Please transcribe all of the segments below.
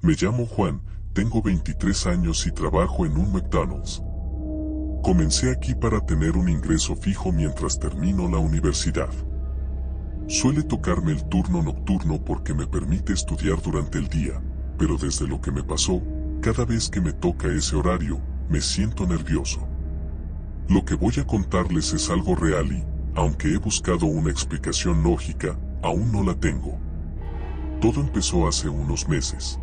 Me llamo Juan, tengo 23 años y trabajo en un McDonald's. Comencé aquí para tener un ingreso fijo mientras termino la universidad. Suele tocarme el turno nocturno porque me permite estudiar durante el día, pero desde lo que me pasó, cada vez que me toca ese horario, me siento nervioso. Lo que voy a contarles es algo real y, aunque he buscado una explicación lógica, aún no la tengo. Todo empezó hace unos meses.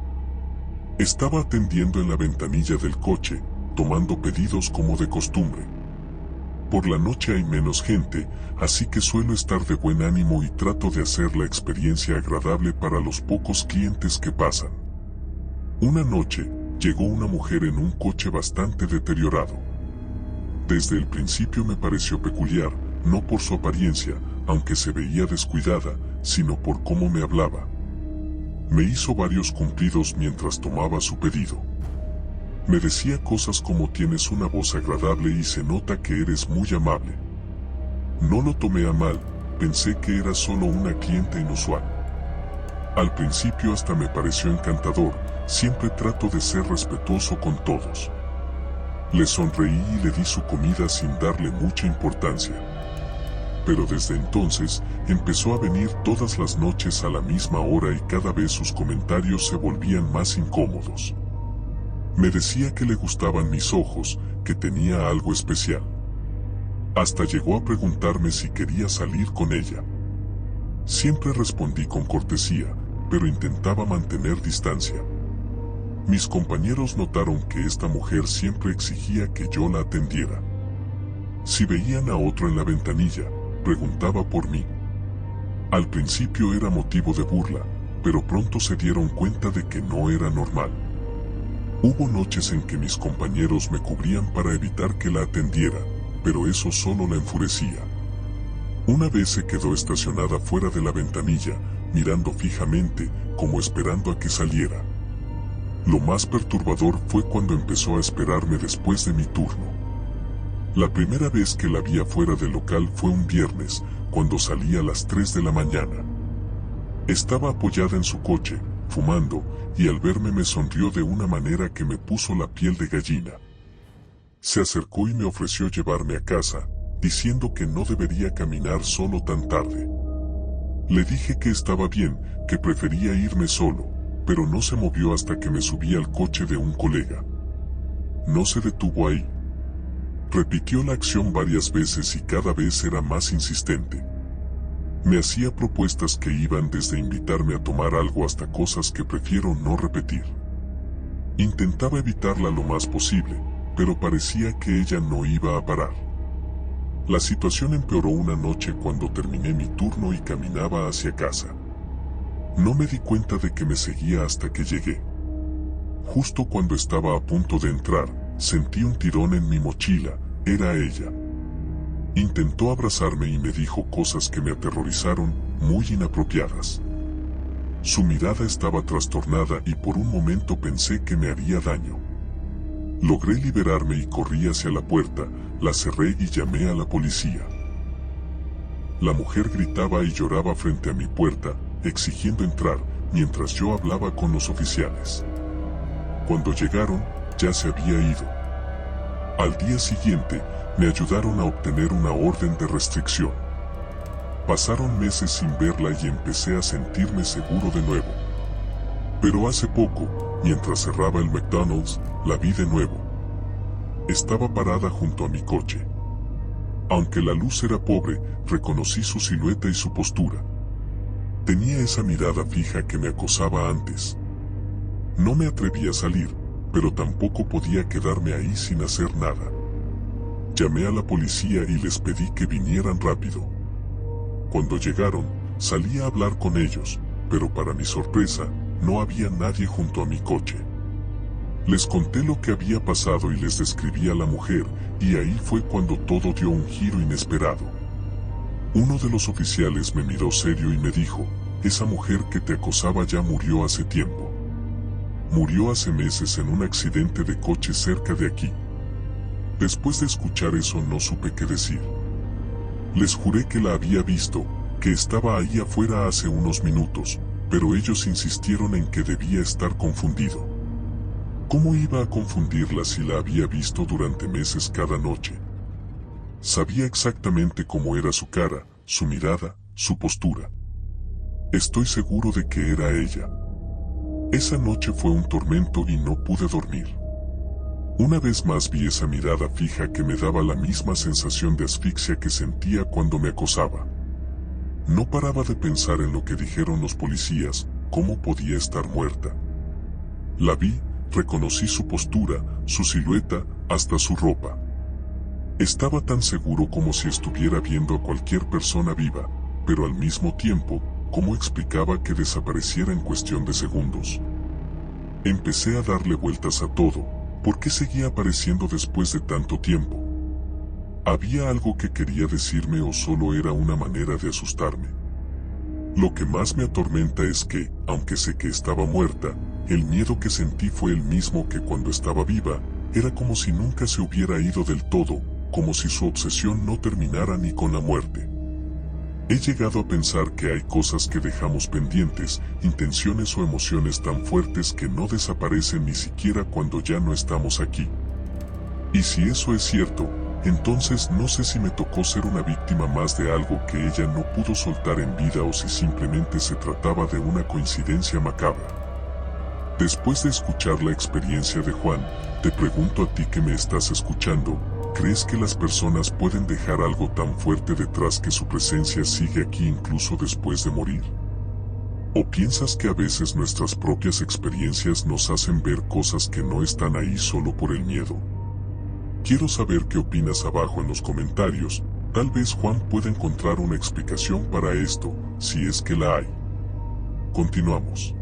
Estaba atendiendo en la ventanilla del coche, tomando pedidos como de costumbre. Por la noche hay menos gente, así que suelo estar de buen ánimo y trato de hacer la experiencia agradable para los pocos clientes que pasan. Una noche, llegó una mujer en un coche bastante deteriorado. Desde el principio me pareció peculiar, no por su apariencia, aunque se veía descuidada, sino por cómo me hablaba. Me hizo varios cumplidos mientras tomaba su pedido. Me decía cosas como tienes una voz agradable y se nota que eres muy amable. No lo tomé a mal, pensé que era solo una cliente inusual. Al principio hasta me pareció encantador, siempre trato de ser respetuoso con todos. Le sonreí y le di su comida sin darle mucha importancia. Pero desde entonces, empezó a venir todas las noches a la misma hora y cada vez sus comentarios se volvían más incómodos. Me decía que le gustaban mis ojos, que tenía algo especial. Hasta llegó a preguntarme si quería salir con ella. Siempre respondí con cortesía, pero intentaba mantener distancia. Mis compañeros notaron que esta mujer siempre exigía que yo la atendiera. Si veían a otro en la ventanilla, preguntaba por mí. Al principio era motivo de burla, pero pronto se dieron cuenta de que no era normal. Hubo noches en que mis compañeros me cubrían para evitar que la atendiera, pero eso solo la enfurecía. Una vez se quedó estacionada fuera de la ventanilla, mirando fijamente, como esperando a que saliera. Lo más perturbador fue cuando empezó a esperarme después de mi turno. La primera vez que la vi afuera del local fue un viernes, cuando salí a las 3 de la mañana. Estaba apoyada en su coche, fumando, y al verme me sonrió de una manera que me puso la piel de gallina. Se acercó y me ofreció llevarme a casa, diciendo que no debería caminar solo tan tarde. Le dije que estaba bien, que prefería irme solo, pero no se movió hasta que me subí al coche de un colega. No se detuvo ahí. Repitió la acción varias veces y cada vez era más insistente. Me hacía propuestas que iban desde invitarme a tomar algo hasta cosas que prefiero no repetir. Intentaba evitarla lo más posible, pero parecía que ella no iba a parar. La situación empeoró una noche cuando terminé mi turno y caminaba hacia casa. No me di cuenta de que me seguía hasta que llegué. Justo cuando estaba a punto de entrar, sentí un tirón en mi mochila, era ella. Intentó abrazarme y me dijo cosas que me aterrorizaron, muy inapropiadas. Su mirada estaba trastornada y por un momento pensé que me haría daño. Logré liberarme y corrí hacia la puerta, la cerré y llamé a la policía. La mujer gritaba y lloraba frente a mi puerta, exigiendo entrar, mientras yo hablaba con los oficiales. Cuando llegaron, ya se había ido. Al día siguiente, me ayudaron a obtener una orden de restricción. Pasaron meses sin verla y empecé a sentirme seguro de nuevo. Pero hace poco, mientras cerraba el McDonald's, la vi de nuevo. Estaba parada junto a mi coche. Aunque la luz era pobre, reconocí su silueta y su postura. Tenía esa mirada fija que me acosaba antes. No me atreví a salir, pero tampoco podía quedarme ahí sin hacer nada. Llamé a la policía y les pedí que vinieran rápido. Cuando llegaron, salí a hablar con ellos, pero para mi sorpresa, no había nadie junto a mi coche. Les conté lo que había pasado y les describí a la mujer, y ahí fue cuando todo dio un giro inesperado. Uno de los oficiales me miró serio y me dijo, esa mujer que te acosaba ya murió hace tiempo. Murió hace meses en un accidente de coche cerca de aquí. Después de escuchar eso no supe qué decir. Les juré que la había visto, que estaba ahí afuera hace unos minutos, pero ellos insistieron en que debía estar confundido. ¿Cómo iba a confundirla si la había visto durante meses cada noche? Sabía exactamente cómo era su cara, su mirada, su postura. Estoy seguro de que era ella. Esa noche fue un tormento y no pude dormir. Una vez más vi esa mirada fija que me daba la misma sensación de asfixia que sentía cuando me acosaba. No paraba de pensar en lo que dijeron los policías, cómo podía estar muerta. La vi, reconocí su postura, su silueta, hasta su ropa. Estaba tan seguro como si estuviera viendo a cualquier persona viva, pero al mismo tiempo, ¿cómo explicaba que desapareciera en cuestión de segundos? Empecé a darle vueltas a todo. ¿Por qué seguía apareciendo después de tanto tiempo? ¿Había algo que quería decirme o solo era una manera de asustarme? Lo que más me atormenta es que, aunque sé que estaba muerta, el miedo que sentí fue el mismo que cuando estaba viva. Era como si nunca se hubiera ido del todo, como si su obsesión no terminara ni con la muerte. He llegado a pensar que hay cosas que dejamos pendientes, intenciones o emociones tan fuertes que no desaparecen ni siquiera cuando ya no estamos aquí. Y si eso es cierto, entonces no sé si me tocó ser una víctima más de algo que ella no pudo soltar en vida o si simplemente se trataba de una coincidencia macabra. Después de escuchar la experiencia de Juan, te pregunto a ti que me estás escuchando, ¿crees que las personas pueden dejar algo tan fuerte detrás que su presencia sigue aquí incluso después de morir? ¿O piensas que a veces nuestras propias experiencias nos hacen ver cosas que no están ahí solo por el miedo? Quiero saber qué opinas abajo en los comentarios. Tal vez Juan pueda encontrar una explicación para esto, si es que la hay. Continuamos.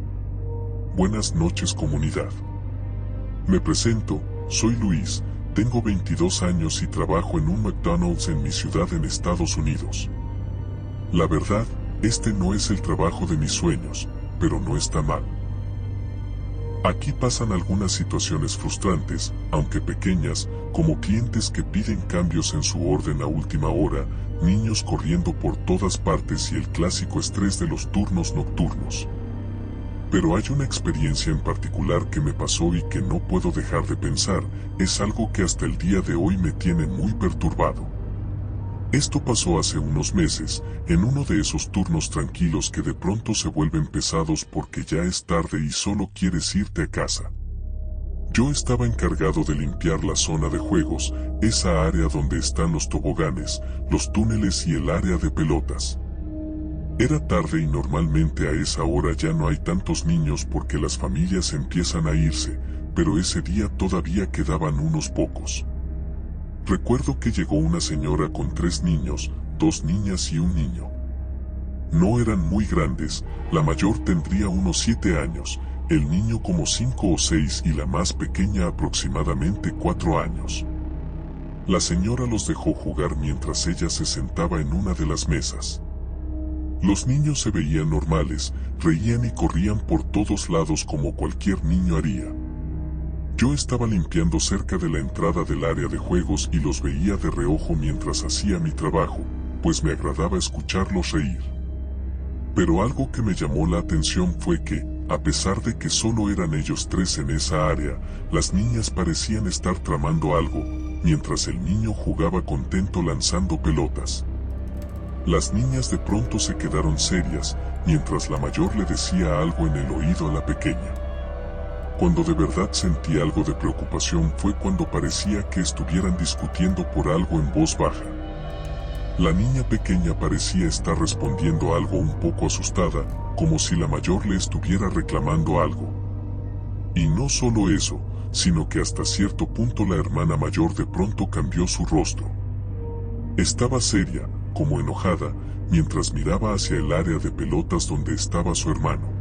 Buenas noches, comunidad. Me presento, soy Luis, tengo 22 años y trabajo en un McDonald's en mi ciudad en Estados Unidos. La verdad, este no es el trabajo de mis sueños, pero no está mal. Aquí pasan algunas situaciones frustrantes, aunque pequeñas, como clientes que piden cambios en su orden a última hora, niños corriendo por todas partes y el clásico estrés de los turnos nocturnos. Pero hay una experiencia en particular que me pasó y que no puedo dejar de pensar, es algo que hasta el día de hoy me tiene muy perturbado. Esto pasó hace unos meses, en uno de esos turnos tranquilos que de pronto se vuelven pesados porque ya es tarde y solo quieres irte a casa. Yo estaba encargado de limpiar la zona de juegos, esa área donde están los toboganes, los túneles y el área de pelotas. Era tarde y normalmente a esa hora ya no hay tantos niños porque las familias empiezan a irse, pero ese día todavía quedaban unos pocos. Recuerdo que llegó una señora con 3 niños, 2 niñas y un niño. No eran muy grandes, la mayor tendría unos 7 años, el niño como 5 o 6 y la más pequeña aproximadamente 4 años. La señora los dejó jugar mientras ella se sentaba en una de las mesas. Los niños se veían normales, reían y corrían por todos lados como cualquier niño haría. Yo estaba limpiando cerca de la entrada del área de juegos y los veía de reojo mientras hacía mi trabajo, pues me agradaba escucharlos reír. Pero algo que me llamó la atención fue que, a pesar de que solo eran ellos 3 en esa área, las niñas parecían estar tramando algo, mientras el niño jugaba contento lanzando pelotas. Las niñas de pronto se quedaron serias, mientras la mayor le decía algo en el oído a la pequeña. Cuando de verdad sentí algo de preocupación fue cuando parecía que estuvieran discutiendo por algo en voz baja. La niña pequeña parecía estar respondiendo algo un poco asustada, como si la mayor le estuviera reclamando algo. Y no solo eso, sino que hasta cierto punto la hermana mayor de pronto cambió su rostro. Estaba seria, como enojada, mientras miraba hacia el área de pelotas donde estaba su hermano.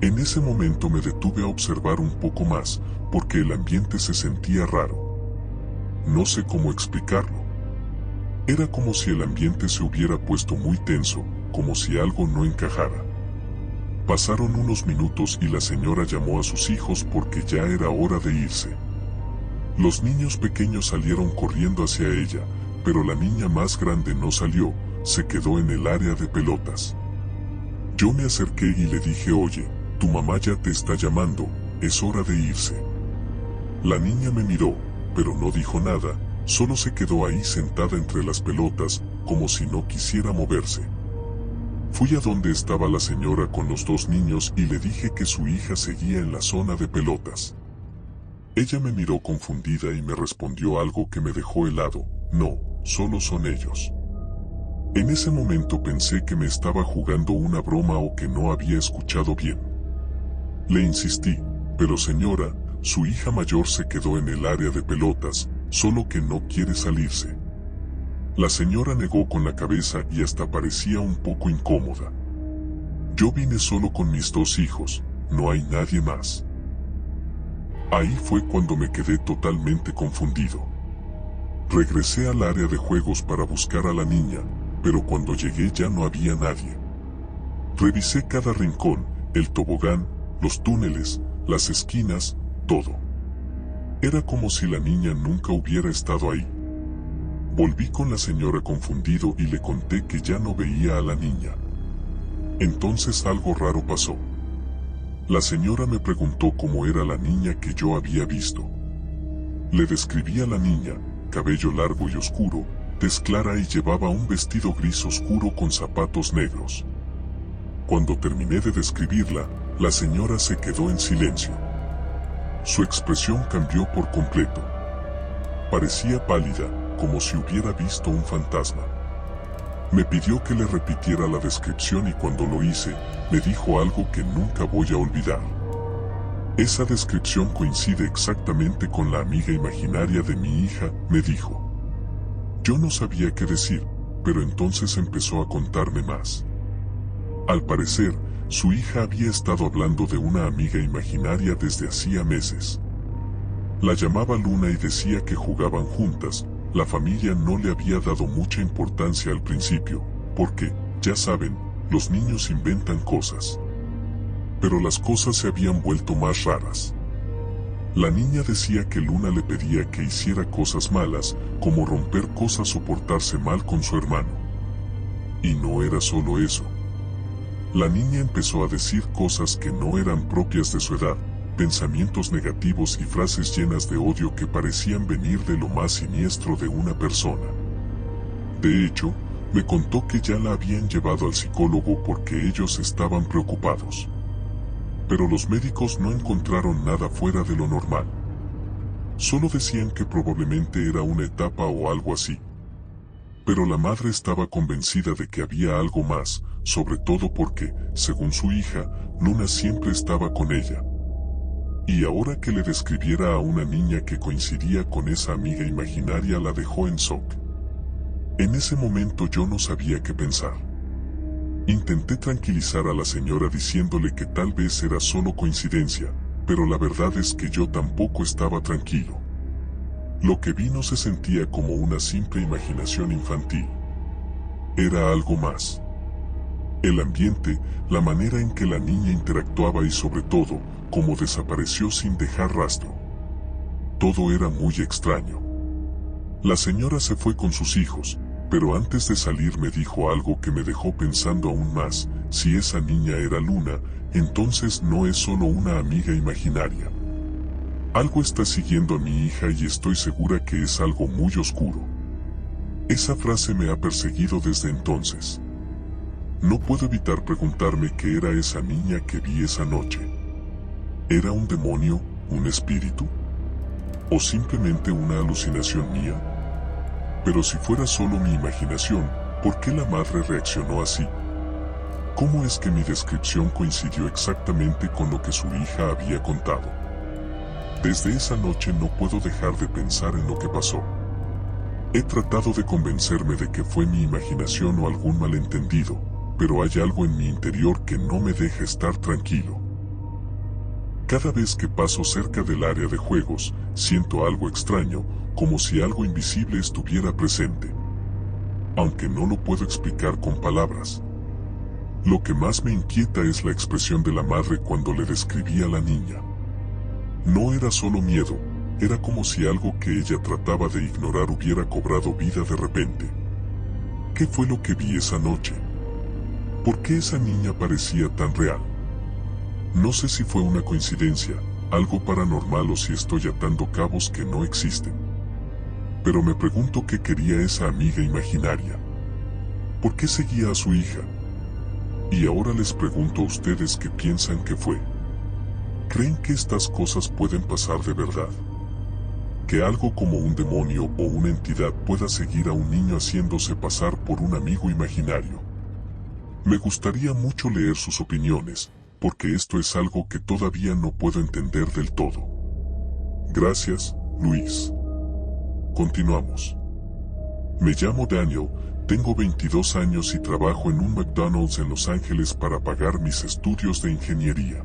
En ese momento me detuve a observar un poco más, porque el ambiente se sentía raro. No sé cómo explicarlo. Era como si el ambiente se hubiera puesto muy tenso, como si algo no encajara. Pasaron unos minutos y la señora llamó a sus hijos porque ya era hora de irse. Los niños pequeños salieron corriendo hacia ella, pero la niña más grande no salió, se quedó en el área de pelotas. Yo me acerqué y le dije: oye, tu mamá ya te está llamando, es hora de irse. La niña me miró, pero no dijo nada, solo se quedó ahí sentada entre las pelotas, como si no quisiera moverse. Fui a donde estaba la señora con los dos niños y le dije que su hija seguía en la zona de pelotas. Ella me miró confundida y me respondió algo que me dejó helado: no, solo son ellos. En ese momento pensé que me estaba jugando una broma o que no había escuchado bien. Le insistí: pero señora, su hija mayor se quedó en el área de pelotas, solo que no quiere salirse. La señora negó con la cabeza y hasta parecía un poco incómoda. Yo vine solo con mis dos hijos, no hay nadie más. Ahí fue cuando me quedé totalmente confundido. Regresé al área de juegos para buscar a la niña, pero cuando llegué ya no había nadie. Revisé cada rincón, el tobogán, los túneles, las esquinas, todo. Era como si la niña nunca hubiera estado ahí. Volví con la señora confundido y le conté que ya no veía a la niña. Entonces algo raro pasó. La señora me preguntó cómo era la niña que yo había visto. Le describí a la niña: cabello largo y oscuro, tez clara y llevaba un vestido gris oscuro con zapatos negros. Cuando terminé de describirla, la señora se quedó en silencio. Su expresión cambió por completo. Parecía pálida, como si hubiera visto un fantasma. Me pidió que le repitiera la descripción y cuando lo hice, me dijo algo que nunca voy a olvidar. Esa descripción coincide exactamente con la amiga imaginaria de mi hija, me dijo. Yo no sabía qué decir, pero entonces empezó a contarme más. Al parecer, su hija había estado hablando de una amiga imaginaria desde hacía meses. La llamaba Luna y decía que jugaban juntas. La familia no le había dado mucha importancia al principio, porque, ya saben, los niños inventan cosas. Pero las cosas se habían vuelto más raras. La niña decía que Luna le pedía que hiciera cosas malas, como romper cosas o portarse mal con su hermano. Y no era solo eso. La niña empezó a decir cosas que no eran propias de su edad, pensamientos negativos y frases llenas de odio que parecían venir de lo más siniestro de una persona. De hecho, me contó que ya la habían llevado al psicólogo porque ellos estaban preocupados. Pero los médicos no encontraron nada fuera de lo normal. Solo decían que probablemente era una etapa o algo así. Pero la madre estaba convencida de que había algo más, sobre todo porque, según su hija, Luna siempre estaba con ella. Y ahora que le describiera a una niña que coincidía con esa amiga imaginaria la dejó en shock. En ese momento yo no sabía qué pensar. Intenté tranquilizar a la señora diciéndole que tal vez era solo coincidencia, pero la verdad es que yo tampoco estaba tranquilo. Lo que vi no se sentía como una simple imaginación infantil. Era algo más. El ambiente, la manera en que la niña interactuaba y sobre todo, cómo desapareció sin dejar rastro. Todo era muy extraño. La señora se fue con sus hijos, pero antes de salir me dijo algo que me dejó pensando aún más: si esa niña era Luna, entonces no es solo una amiga imaginaria. Algo está siguiendo a mi hija y estoy segura que es algo muy oscuro. Esa frase me ha perseguido desde entonces. No puedo evitar preguntarme qué era esa niña que vi esa noche. ¿Era un demonio, un espíritu? ¿O simplemente una alucinación mía? Pero si fuera solo mi imaginación, ¿por qué la madre reaccionó así? ¿Cómo es que mi descripción coincidió exactamente con lo que su hija había contado? Desde esa noche no puedo dejar de pensar en lo que pasó. He tratado de convencerme de que fue mi imaginación o algún malentendido, pero hay algo en mi interior que no me deja estar tranquilo. Cada vez que paso cerca del área de juegos, siento algo extraño, como si algo invisible estuviera presente. Aunque no lo puedo explicar con palabras. Lo que más me inquieta es la expresión de la madre cuando le describía a la niña. No era solo miedo, era como si algo que ella trataba de ignorar hubiera cobrado vida de repente. ¿Qué fue lo que vi esa noche? ¿Por qué esa niña parecía tan real? No sé si fue una coincidencia, algo paranormal o si estoy atando cabos que no existen. Pero me pregunto qué quería esa amiga imaginaria. ¿Por qué seguía a su hija? Y ahora les pregunto a ustedes qué piensan que fue. ¿Creen que estas cosas pueden pasar de verdad? Que algo como un demonio o una entidad pueda seguir a un niño haciéndose pasar por un amigo imaginario. Me gustaría mucho leer sus opiniones, porque esto es algo que todavía no puedo entender del todo. Gracias, Luis. Continuamos. Me llamo Daniel, tengo 22 años y trabajo en un McDonald's en Los Ángeles para pagar mis estudios de ingeniería.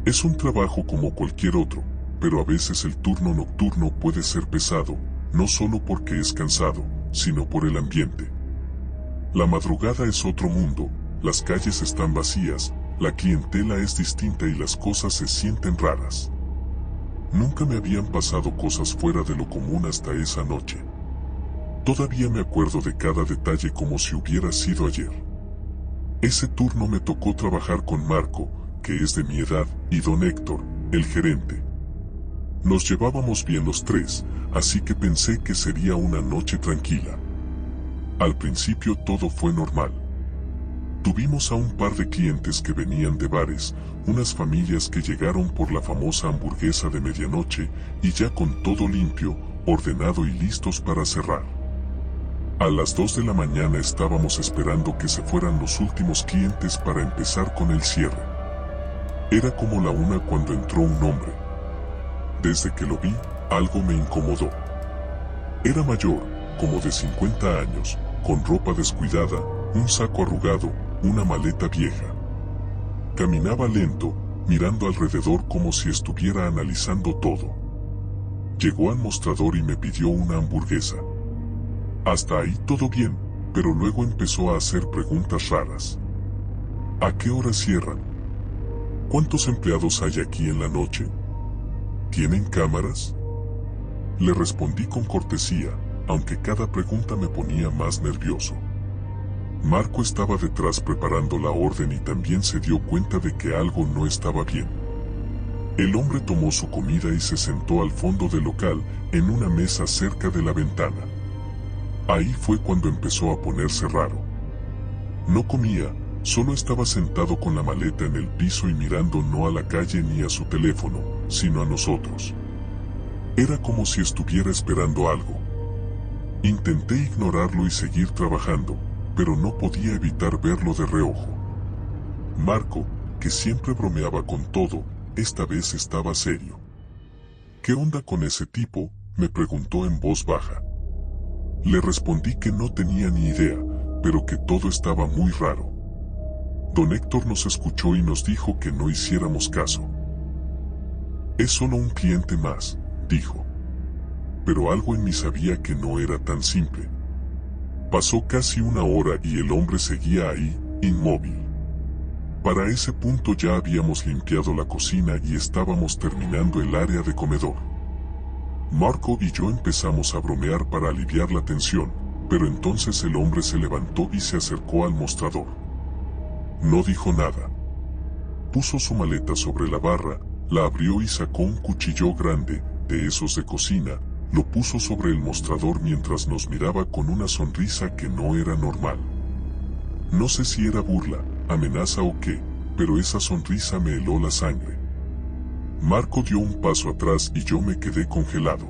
Es un trabajo como cualquier otro, pero a veces el turno nocturno puede ser pesado, no solo porque es cansado, sino por el ambiente. La madrugada es otro mundo, las calles están vacías, la clientela es distinta y las cosas se sienten raras. Nunca me habían pasado cosas fuera de lo común hasta esa noche. Todavía me acuerdo de cada detalle como si hubiera sido ayer. Ese turno me tocó trabajar con Marco, que es de mi edad, y don Héctor, el gerente. Nos llevábamos bien los tres, así que pensé que sería una noche tranquila. Al principio todo fue normal. Tuvimos a un par de clientes que venían de bares, unas familias que llegaron por la famosa hamburguesa de medianoche y ya con todo limpio, ordenado y listos para cerrar. A las 2 de la mañana estábamos esperando que se fueran los últimos clientes para empezar con el cierre. Era como la 1 cuando entró un hombre. Desde que lo vi, algo me incomodó. Era mayor, como de 50 años, con ropa descuidada, un saco arrugado, una maleta vieja. Caminaba lento, mirando alrededor como si estuviera analizando todo. Llegó al mostrador y me pidió una hamburguesa. Hasta ahí todo bien, pero luego empezó a hacer preguntas raras. ¿A qué hora cierran? ¿Cuántos empleados hay aquí en la noche? ¿Tienen cámaras? Le respondí con cortesía, aunque cada pregunta me ponía más nervioso. Marco estaba detrás preparando la orden y también se dio cuenta de que algo no estaba bien. El hombre tomó su comida y se sentó al fondo del local, en una mesa cerca de la ventana. Ahí fue cuando empezó a ponerse raro. No comía, solo estaba sentado con la maleta en el piso y mirando no a la calle ni a su teléfono, sino a nosotros. Era como si estuviera esperando algo. Intenté ignorarlo y seguir trabajando, pero no podía evitar verlo de reojo. Marco, que siempre bromeaba con todo, esta vez estaba serio. ¿Qué onda con ese tipo?, me preguntó en voz baja. Le respondí que no tenía ni idea, pero que todo estaba muy raro. Don Héctor nos escuchó y nos dijo que no hiciéramos caso. Es solo un cliente más, dijo. Pero algo en mí sabía que no era tan simple. Pasó casi 1 hora y el hombre seguía ahí, inmóvil. Para ese punto ya habíamos limpiado la cocina y estábamos terminando el área de comedor. Marco y yo empezamos a bromear para aliviar la tensión, pero entonces el hombre se levantó y se acercó al mostrador. No dijo nada. Puso su maleta sobre la barra, la abrió y sacó un cuchillo grande, de esos de cocina, lo puso sobre el mostrador mientras nos miraba con una sonrisa que no era normal. No sé si era burla, amenaza o qué, pero esa sonrisa me heló la sangre. Marco dio un paso atrás y yo me quedé congelado.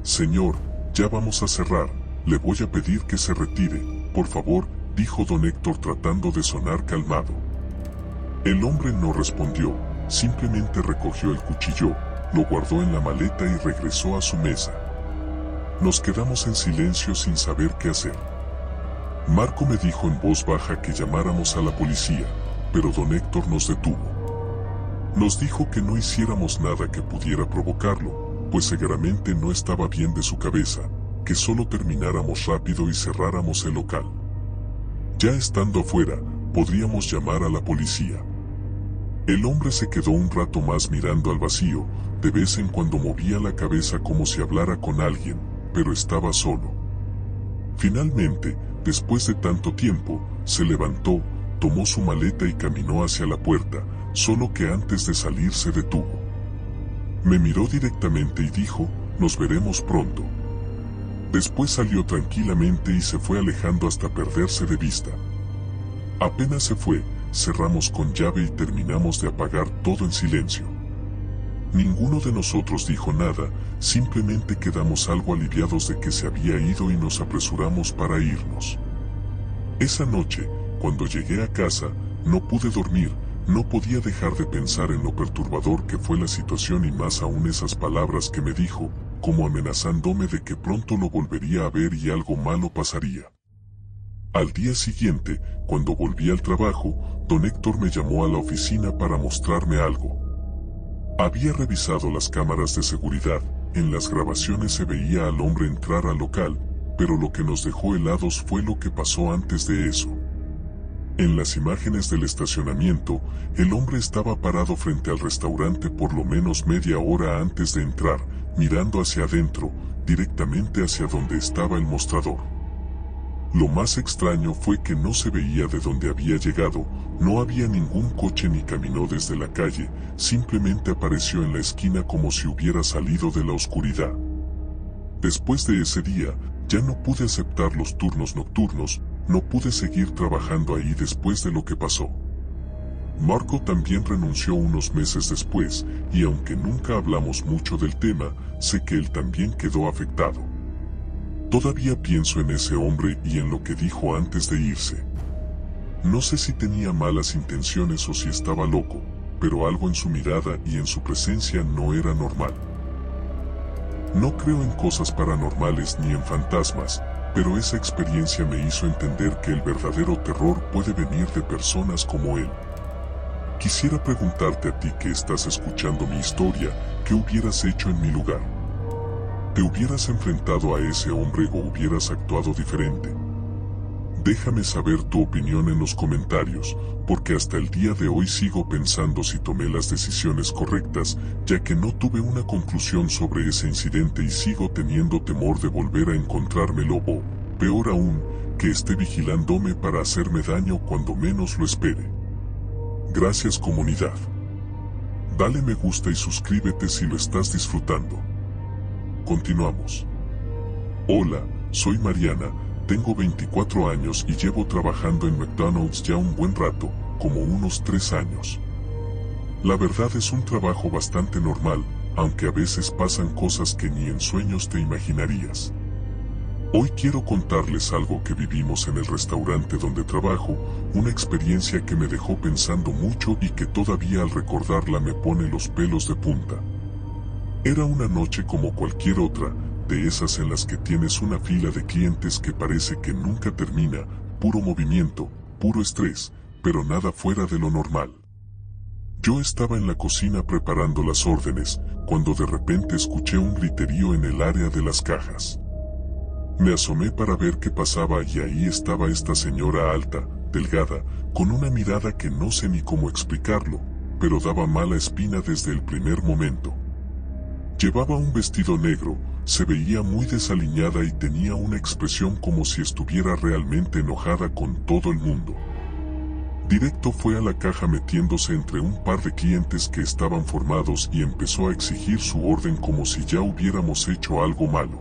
Señor, ya vamos a cerrar, le voy a pedir que se retire, por favor, dijo don Héctor tratando de sonar calmado. El hombre no respondió, simplemente recogió el cuchillo, lo guardó en la maleta y regresó a su mesa. Nos quedamos en silencio sin saber qué hacer. Marco me dijo en voz baja que llamáramos a la policía, pero don Héctor nos detuvo. Nos dijo que no hiciéramos nada que pudiera provocarlo, pues seguramente no estaba bien de su cabeza, que solo termináramos rápido y cerráramos el local. Ya estando afuera, podríamos llamar a la policía. El hombre se quedó un rato más mirando al vacío, de vez en cuando movía la cabeza como si hablara con alguien, pero estaba solo. Finalmente, Después de tanto tiempo, se levantó, tomó su maleta y caminó hacia la puerta, solo que antes de salir se detuvo. Me miró directamente y dijo, nos veremos pronto. Después salió tranquilamente y se fue alejando hasta perderse de vista. Apenas se fue, cerramos con llave y terminamos de apagar todo en silencio. Ninguno de nosotros dijo nada, simplemente quedamos algo aliviados de que se había ido y nos apresuramos para irnos. Esa noche, cuando llegué a casa, no pude dormir, no podía dejar de pensar en lo perturbador que fue la situación y más aún esas palabras que me dijo, como amenazándome de que pronto lo volvería a ver y algo malo pasaría. Al día siguiente, cuando volví al trabajo, don Héctor me llamó a la oficina para mostrarme algo. Había revisado las cámaras de seguridad, en las grabaciones se veía al hombre entrar al local, pero lo que nos dejó helados fue lo que pasó antes de eso. En las imágenes del estacionamiento, el hombre estaba parado frente al restaurante por lo menos media hora antes de entrar, mirando hacia adentro, directamente hacia donde estaba el mostrador. Lo más extraño fue que no se veía de dónde había llegado, no había ningún coche ni caminó desde la calle, simplemente apareció en la esquina como si hubiera salido de la oscuridad. Después de ese día, ya no pude aceptar los turnos nocturnos, no pude seguir trabajando ahí después de lo que pasó. Marco también renunció unos meses después, y aunque nunca hablamos mucho del tema, sé que él también quedó afectado. Todavía pienso en ese hombre y en lo que dijo antes de irse. No sé si tenía malas intenciones o si estaba loco, pero algo en su mirada y en su presencia no era normal. No creo en cosas paranormales ni en fantasmas, pero esa experiencia me hizo entender que el verdadero terror puede venir de personas como él. Quisiera preguntarte a ti que estás escuchando mi historia, ¿qué hubieras hecho en mi lugar? ¿Te hubieras enfrentado a ese hombre o hubieras actuado diferente? Déjame saber tu opinión en los comentarios, porque hasta el día de hoy sigo pensando si tomé las decisiones correctas, ya que no tuve una conclusión sobre ese incidente y sigo teniendo temor de volver a encontrármelo o, peor aún, que esté vigilándome para hacerme daño cuando menos lo espere. Gracias comunidad. Dale me gusta y suscríbete si lo estás disfrutando. Continuamos. Hola, soy Mariana, tengo 24 años y llevo trabajando en McDonald's ya un buen rato, como unos 3 años. La verdad es un trabajo bastante normal, aunque a veces pasan cosas que ni en sueños te imaginarías. Hoy quiero contarles algo que vivimos en el restaurante donde trabajo, una experiencia que me dejó pensando mucho y que todavía al recordarla me pone los pelos de punta. Era una noche como cualquier otra, de esas en las que tienes una fila de clientes que parece que nunca termina, puro movimiento, puro estrés, pero nada fuera de lo normal. Yo estaba en la cocina preparando las órdenes, cuando de repente escuché un griterío en el área de las cajas. Me asomé para ver qué pasaba y ahí estaba esta señora alta, delgada, con una mirada que no sé ni cómo explicarlo, pero daba mala espina desde el primer momento. Llevaba un vestido negro, se veía muy desaliñada y tenía una expresión como si estuviera realmente enojada con todo el mundo. Directo fue a la caja metiéndose entre un par de clientes que estaban formados y empezó a exigir su orden como si ya hubiéramos hecho algo malo.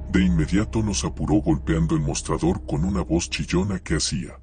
De inmediato nos apuró golpeando el mostrador con una voz chillona que hacía: